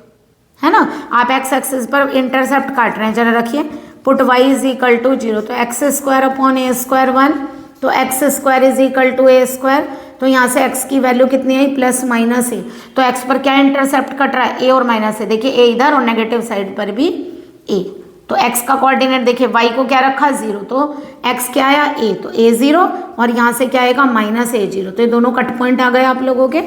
है ना। आप x एक्सिस पर इंटरसेप्ट काट रहे हैं, जरा रखिए, put y is equal to 0, तो x² अपॉन a² 1, तो x² is equal to a²। तो यहाँ से x की वैल्यू कितनी आई, +-a। तो x पर क्या इंटरसेप्ट कट रहा है, a और माइनस a। देखिए a इधर और नेगेटिव साइड पर भी a, तो x का कोऑर्डिनेट देखिए y को क्या रखा 0, तो x क्या आया a, तो a0 और यहाँ से क्या आएगा -a0। तो ये दोनों कट पॉइंट आ गए आप लोगों के।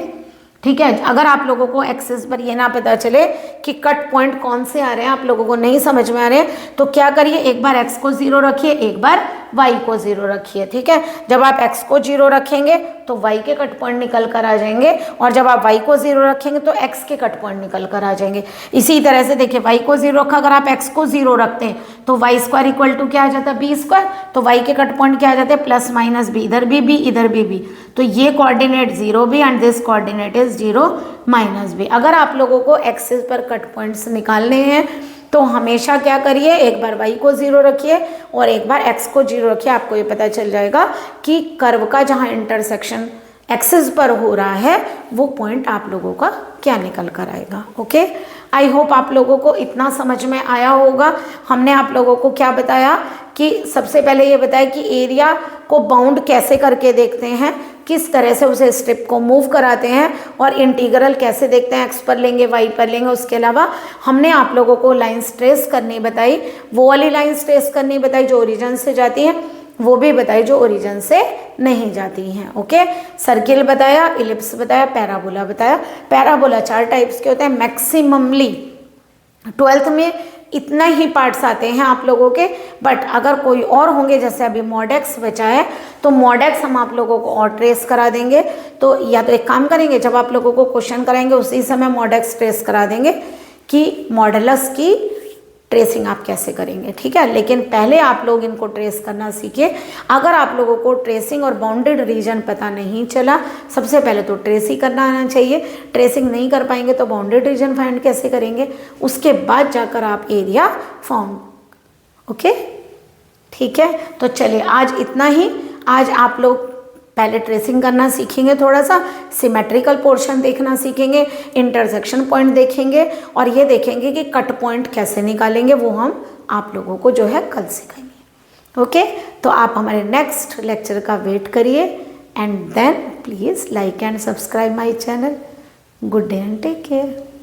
ठीक है, अगर आप लोगों को एक्सिस पर ये ना पता चले कि कट पॉइंट कौन से आ रहे हैं, आप लोगों को नहीं समझ में आ रहे हैं, तो क्या करिए, एक बार x को 0 रखिए, एक बार y को 0 रखिए। ठीक है, जब आप x को 0 रखेंगे तो y के कट पॉइंट निकल कर आ जाएंगे और जब आप y को 0 रखेंगे तो x के कट पॉइंट निकल कर आ जाएंगे। इसी तरह से देखिए y को 0 रखा, अगर आप x को 0 रखते हैं तो y² इक्वल टू क्या आ जाता है b², तो y के कट पॉइंट क्या आ जाते हैं +-b, इधर भी b इधर भी b, तो ये coordinate 0 b and this coordinate is 0 -b। अगर आप लोगों को एक्सिस पर कट पॉइंट्स निकालने हैं तो हमेशा क्या करिए, एक बार y को 0 रखिए और एक बार x को 0 रखिए, आपको ये पता चल जाएगा कि कर्व का जहाँ इंटरसेक्शन एक्सिस पर हो रहा है वो पॉइंट आप लोगों का क्या निकल कर आएगा। ओके, आई होप आप लोगों को इतना समझ में आया होगा। हमने आप लोगों को क्या बताया कि सबसे पहले ये बताया कि एरिया को बाउंड कैसे करके देखते हैं, किस तरह से उसे स्ट्रिप को मूव कराते हैं और इंटीग्रल कैसे देखते हैं, x पर लेंगे y पर लेंगे। उसके अलावा हमने आप लोगों को लाइंस ट्रेस करनी बताई, वो वाली लाइंस ट्रेस करनी बताई जो ओरिजिन से जाती हैं, वो भी बताई जो ओरिजिन से नहीं जाती हैं। ओके, सर्किल बताया, इलिप्स बताया, पैराबोला बताया। पैराबोला 4 टाइप्स के होते हैं, मैक्सिममली 12th में इतना ही पार्ट्स आते हैं आप लोगों के, बट अगर कोई और होंगे, जैसे अभी मॉडेक्स बचा है तो मॉडेक्स हम आप लोगों को और ट्रेस करा देंगे। तो या तो एक काम करेंगे, जब आप लोगों को क्वेश्चन कराएंगे उसी समय मॉडेक्स ट्रेस करा देंगे कि मॉडुलस की ट्रेसिंग आप कैसे करेंगे, ठीक है। लेकिन पहले आप लोग इनको ट्रेस करना सीखिए। अगर आप लोगों को ट्रेसिंग और बाउंडेड रीजन पता नहीं चला, सबसे पहले तो ट्रेस ही करना आना चाहिए। ट्रेसिंग नहीं कर पाएंगे तो बाउंडेड रीजन फाइंड कैसे करेंगे, उसके बाद जाकर आप एरिया फाउंड, ओके, ठीक है। तो चलिए आज इतना ही। आज आप लोग पहले ट्रेसिंग करना सीखेंगे, थोड़ा सा सिमेट्रिकल पोर्शन देखना सीखेंगे, इंटरसेक्शन पॉइंट देखेंगे और ये देखेंगे कि कट पॉइंट कैसे निकालेंगे, वो हम आप लोगों को जो है कल सिखाएंगे, ओके। तो आप हमारे नेक्स्ट लेक्चर का वेट करिए and then please like and subscribe my channel. Good day and take care.